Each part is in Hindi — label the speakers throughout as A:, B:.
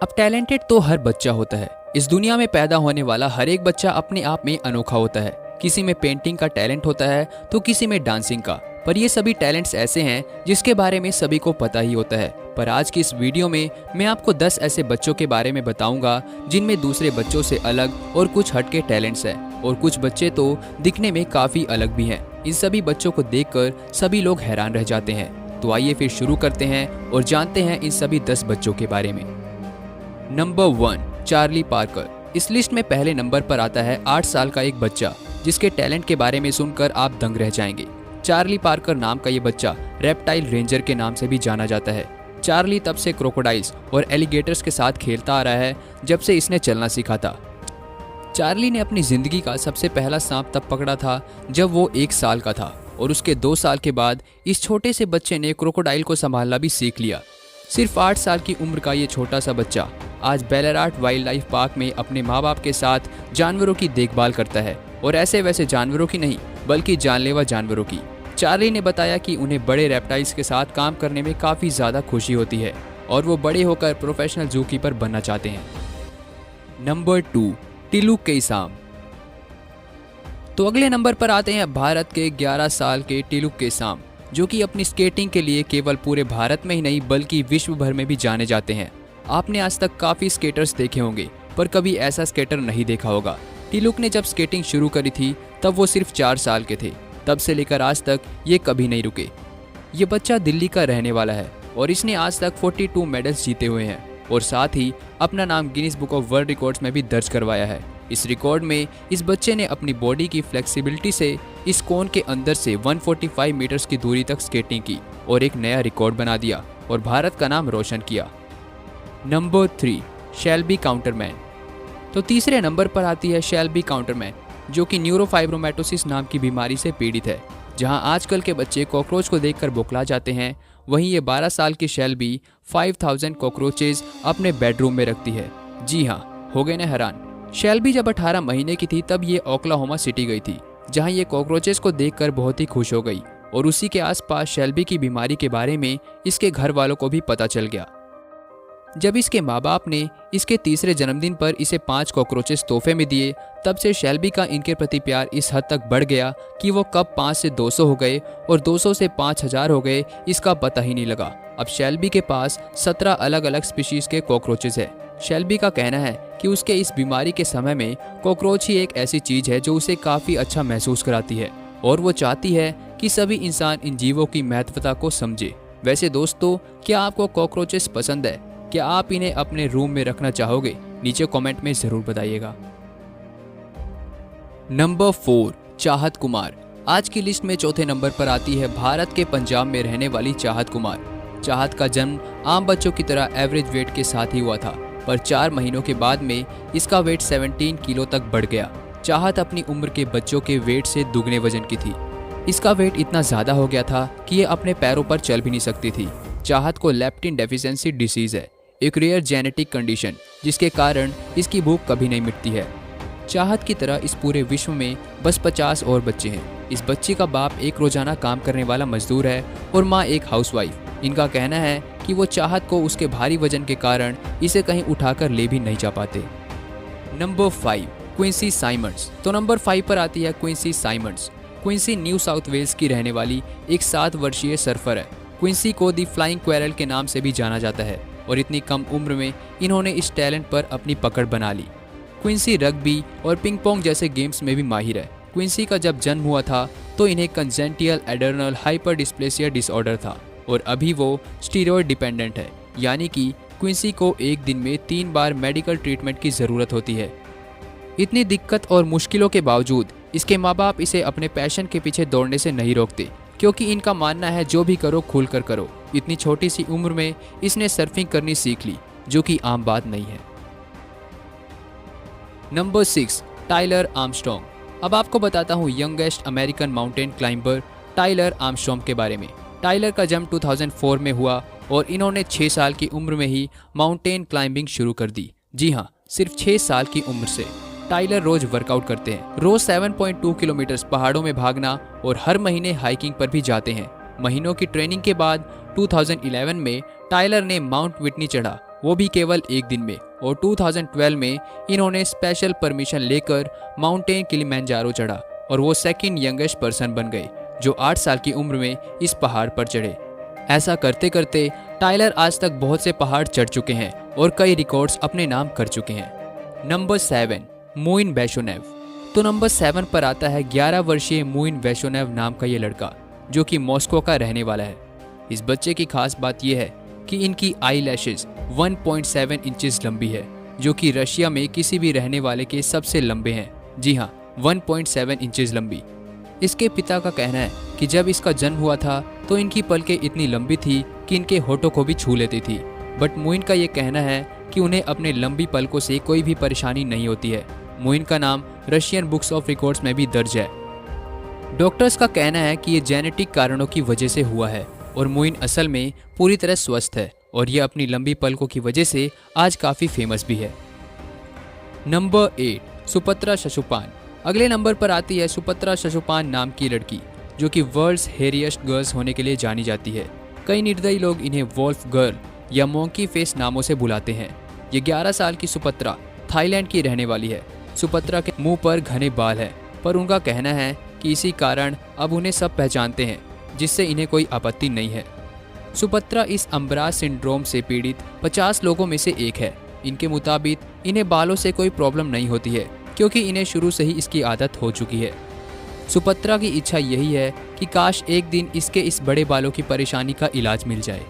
A: अब टैलेंटेड तो हर बच्चा होता है। इस दुनिया में पैदा होने वाला हर एक बच्चा अपने आप में अनोखा होता है। किसी में पेंटिंग का टैलेंट होता है तो किसी में डांसिंग का। पर ये सभी टैलेंट्स ऐसे हैं जिसके बारे में सभी को पता ही होता है। पर आज की इस वीडियो में मैं आपको 10 ऐसे बच्चों के बारे में बताऊंगा जिनमें दूसरे बच्चों से अलग और कुछ हटके टैलेंट्स हैं, और कुछ बच्चे तो दिखने में काफी अलग भी हैं। इन सभी बच्चों को देखकर सभी लोग हैरान रह जाते हैं। तो आइए फिर शुरू करते हैं और जानते हैं इन सभी 10 बच्चों के बारे में। Number 1, Charlie Parker. इस लिस्ट में पहले नंबर पर आता है 8 साल का एक बच्चा जिसके टैलेंट के बारे में सुनकर आप दंग रह जाएंगे। चार्ली पार्कर नाम का ये बच्चा रेप्टाइल रेंजर के नाम से भी जाना जाता है। चार्ली तब से क्रोकोडाइल्स और एलिगेटर्स के साथ खेलता आ रहा है जब से इसने चलना सीखा था। चार्ली ने अपनी जिंदगी का सबसे पहला सांप तब पकड़ा था जब वो 1 साल का था, और उसके 2 साल के बाद इस छोटे से बच्चे ने क्रोकोडाइल को संभालना भी सीख लिया। सिर्फ 8 साल की उम्र का ये छोटा सा बच्चा आज बेलाराट वाइल्ड लाइफ पार्क में अपने माँ बाप के साथ जानवरों की देखभाल करता है, और ऐसे वैसे जानवरों की नहीं बल्कि जानलेवा जानवरों की। चार्ली ने बताया कि उन्हें बड़े रेप्टाइल्स के साथ काम करने में काफ़ी ज़्यादा खुशी होती है और वो बड़े होकर प्रोफेशनल जू कीपर बनना चाहते हैं। नंबर 2, टिलू केसाम। तो अगले नंबर पर आते हैं भारत के 11 साल के टिलू केसाम, जो कि अपनी स्केटिंग के लिए केवल पूरे भारत में ही नहीं बल्कि विश्व भर में भी जाने जाते हैं। आपने आज तक काफ़ी स्केटर्स देखे होंगे पर कभी ऐसा स्केटर नहीं देखा होगा। टिलुक ने जब स्केटिंग शुरू करी थी तब वो सिर्फ 4 साल के थे। तब से लेकर आज तक ये कभी नहीं रुके। ये बच्चा दिल्ली का रहने वाला है और इसने आज तक 42 मेडल्स जीते हुए हैं, और साथ ही अपना नाम Guinness book of world records में भी दर्ज करवाया है। इस रिकॉर्ड में इस बच्चे ने अपनी बॉडी की फ्लेक्सिबिलिटी से इस कोन के अंदर से 145 मीटर्स की दूरी तक स्केटिंग की और एक नया रिकॉर्ड बना दिया और भारत का नाम रोशन किया। Number 3, Shelby Counterman. तो तीसरे नंबर पर आती है शेल्बी काउंटरमैन, जो कि न्यूरोफाइब्रोमैटोसिस नाम की बीमारी से पीड़ित है। जहां आजकल के बच्चे कॉकरोच को देखकर बौखला जाते हैं, वहीं ये 12 साल की शेल्बी 5000 कॉकरोचेज अपने बेडरूम में रखती है। जी हाँ, हो गए ना हैरान। शेल्बी जब 18 महीने की थी तब ये ओक्लाहोमा सिटी गई थी, जहां ये कॉकरोचेस को देखकर बहुत ही खुश हो गई, और उसी के आसपास शेल्बी की बीमारी के बारे में इसके घर वालों को भी पता चल गया। जब इसके माँ बाप ने इसके तीसरे जन्मदिन पर इसे 5 कॉकरोचेस तोहफे में दिए, तब से शेल्बी का इनके प्रति प्यार इस हद तक बढ़ गया कि वो कब 5 से 200 हो गए और 200 से 5000 हो गए, इसका पता ही नहीं लगा। अब शेल्बी के पास 17 अलग अलग स्पीशीज के कॉकरोचेस है। शेल्बी का कहना है कि उसके इस बीमारी के समय में कॉकरोच ही एक ऐसी चीज है जो उसे काफी अच्छा महसूस कराती है, और वो चाहती है कि सभी इंसान इन जीवों की महत्वता को समझे। वैसे दोस्तों, क्या आपको कॉकरोचेस पसंद है? क्या आप इन्हें अपने रूम में रखना चाहोगे? नीचे कमेंट में जरूर बताइएगा। नंबर 4, चाहत कुमार। आज की लिस्ट में चौथे नंबर पर आती है भारत के पंजाब में रहने वाली चाहत कुमार। चाहत का जन्म आम बच्चों की तरह एवरेज वेट के साथ ही हुआ था, पर 4 महीनों के बाद में इसका वेट 17 किलो तक बढ़ गया। चाहत अपनी उम्र के बच्चों के वेट से दुगने वजन की थी। इसका वेट इतना ज़्यादा हो गया था कि ये अपने पैरों पर चल भी नहीं सकती थी। चाहत को लेप्टिन डेफिशिएंसी डिसीज है, एक रेयर जेनेटिक कंडीशन जिसके कारण इसकी भूख कभी नहीं मिटती है। चाहत की तरह इस पूरे विश्व में बस 50 और बच्चे हैं। इस बच्ची का बाप एक रोजाना काम करने वाला मजदूर है और माँ एक हाउसवाइफ। इनका कहना है कि वो चाहत को उसके भारी वजन के कारण इसे कहीं उठाकर ले भी नहीं जा पाते। Number 5, Quincy Simonds. तो नंबर 5 पर आती है Quincy Simonds. Quincy New South Wales की रहने वाली एक 7 वर्षीय सर्फर है। क्विंसी को दी फ्लाइंग क्वेरल के नाम से भी जाना जाता है, और इतनी कम उम्र में इन्होंने इस टैलेंट पर अपनी पकड़ बना ली। क्विंसी रग्बी और पिंग पोंग जैसे गेम्स में भी माहिर है। क्विंसी का जब जन्म हुआ था तो इन्हें कंजेंटियल एडर्नल हाइपर डिस्प्लेसिया डिसऑर्डर था, और अभी वो स्टीरॉयड डिपेंडेंट है, यानी कि क्विंसी को एक दिन में 3 बार मेडिकल ट्रीटमेंट की ज़रूरत होती है। इतनी दिक्कत और मुश्किलों के बावजूद इसके माँ बाप इसे अपने पैशन के पीछे दौड़ने से नहीं रोकते, क्योंकि इनका मानना है जो भी करो खुल कर करो। इतनी छोटी सी उम्र में इसने सर्फिंग करनी सीख ली, जो कि आम बात नहीं है। Number 6, Tyler Armstrong. अब आपको बताता हूँ youngest American mountain climber Tyler Armstrong के बारे में। टाइलर का जन्म 2004 में हुआ और इन्होंने 6 साल की उम्र में ही माउंटेन क्लाइंबिंग शुरू कर दी। जी हाँ, सिर्फ 6 साल की उम्र से। टाइलर रोज वर्कआउट करते हैं, रोज 7.2 किलोमीटर पहाड़ों में भागना और हर महीने हाइकिंग पर भी जाते हैं। महीनों की ट्रेनिंग के बाद 2011 में टाइलर ने माउंट विटनी चढ़ा वो भी केवल एक दिन में। और 2012 में इन्होंने स्पेशल परमिशन लेकर माउंटेन किलिमंजारो चढ़ा और वो सेकंड यंगेस्ट पर्सन बन गए जो 8 साल की उम्र में इस पहाड़ पर चढ़े। ऐसा करते करते टाइलर आज तक बहुत से पहाड़ चढ़ चुके हैं और कई रिकॉर्ड्स अपने नाम कर चुके हैं। नंबर 7, मुइन वेशोनेव। तो नंबर 7 पर आता है 11 वर्षीय मुइन वेशोनेव नाम का ये लड़का जो कि मॉस्को का रहने वाला है। इस बच्चे की खास बात यह है कि इनकी आई लैशेज 1.7 इंचेस लंबी है जो कि रशिया में किसी भी रहने वाले के सबसे लंबे हैं। जी हाँ, 1.7 इंचेस लंबी। इसके पिता का कहना है कि जब इसका जन्म हुआ था तो इनकी पलकें इतनी लंबी थी कि इनके होठों को भी छू लेती थी। बट मुइन का ये कहना है कि उन्हें अपने लंबी पलकों से कोई भी परेशानी नहीं होती है। मुइन का नाम रशियन बुक्स ऑफ रिकॉर्ड्स में भी दर्ज है। डॉक्टर्स का कहना है कि ये जेनेटिक कारणों की वजह से हुआ है और मुइन असल में पूरी तरह स्वस्थ है और ये अपनी लंबी पलकों की वजह से आज काफ़ी फेमस भी है। नंबर 8, सुपत्रा शशुपान। अगले नंबर पर आती है सुपत्रा शशुपान नाम की लड़की जो कि वर्ल्ड्स हेयरिएस्ट गर्ल्स होने के लिए जानी जाती है। कई निर्दयी लोग इन्हें वॉल्फ गर्ल या मोंकी फेस नामों से बुलाते हैं। ये 11 साल की सुपत्रा थाईलैंड की रहने वाली है। सुपत्रा के मुंह पर घने बाल हैं, पर उनका कहना है कि इसी कारण अब उन्हें सब पहचानते हैं, जिससे इन्हें कोई आपत्ति नहीं है। सुपत्रा इस अम्ब्रास सिंड्रोम से पीड़ित 50 लोगों में से एक है। इनके मुताबिक इन्हें बालों से कोई प्रॉब्लम नहीं होती है क्योंकि इन्हें शुरू से ही इसकी आदत हो चुकी है। सुपत्रा की इच्छा यही है कि काश एक दिन इसके इस बड़े बालों की परेशानी का इलाज मिल जाए।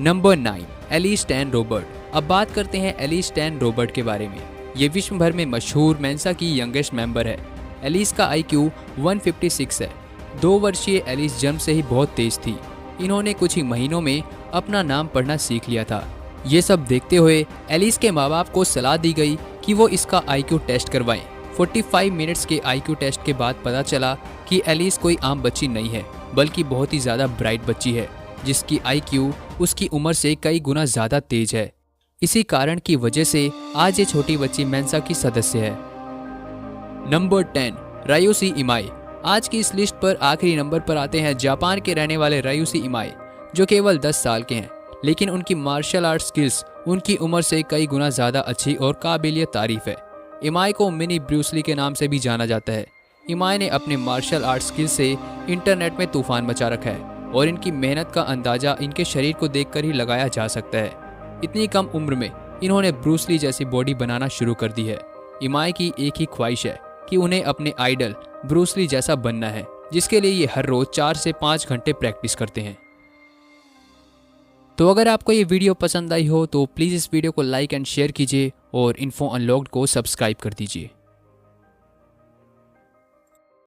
A: Number 9, Alice Tan Robert. अब बात करते हैं एलिस टैन रॉबर्ट के बारे में। ये विश्व भर में मशहूर मेंसा की यंगेस्ट मेंबर है। एलिस का IQ 156 है। 2 वर्षीय एलिस जन्म से ही बहुत तेज थी। इन्होंने कुछ ही महीनों में अपना नाम पढ़ना सीख लिया था। ये सब देखते हुए एलिस के माँ बाप को सलाह दी गई कि वो इसका IQ टेस्ट करवाएं। 45 मिनट्स के IQ टेस्ट के बाद पता चला कि एलिस कोई आम बच्ची नहीं है बल्कि बहुत ही ज़्यादा ब्राइट बच्ची है जिसकी IQ उसकी उम्र से कई गुना ज़्यादा तेज है। इसी कारण की वजह से आज ये छोटी बच्ची मेंसा की सदस्य है। नंबर 10, रायोशी इमाई। आज की इस लिस्ट पर आखिरी नंबर पर आते हैं जापान के रहने वाले रायोशी इमाई जो केवल 10 साल के हैं, लेकिन उनकी मार्शल आर्ट स्किल्स उनकी उम्र से कई गुना ज़्यादा अच्छी और काबिलिय तारीफ है। इमाई को मिनी ब्रूस ली के नाम से भी जाना जाता है। इमाई ने अपने मार्शल आर्ट स्किल्स से इंटरनेट में तूफान मचा रखा है और इनकी मेहनत का अंदाज़ा इनके शरीर को देखकर ही लगाया जा सकता है। इतनी कम उम्र में इन्होंने ब्रूस ली जैसी बॉडी बनाना शुरू कर दी है। इमाई की एक ही ख्वाहिश है कि उन्हें अपने आइडल ब्रूस ली जैसा बनना है, जिसके लिए ये हर रोज 4 से 5 घंटे प्रैक्टिस करते हैं। तो अगर आपको ये वीडियो पसंद आई हो तो प्लीज़ इस वीडियो को लाइक एंड शेयर कीजिए और इन्फो अनलॉक्ड को सब्सक्राइब कर दीजिए।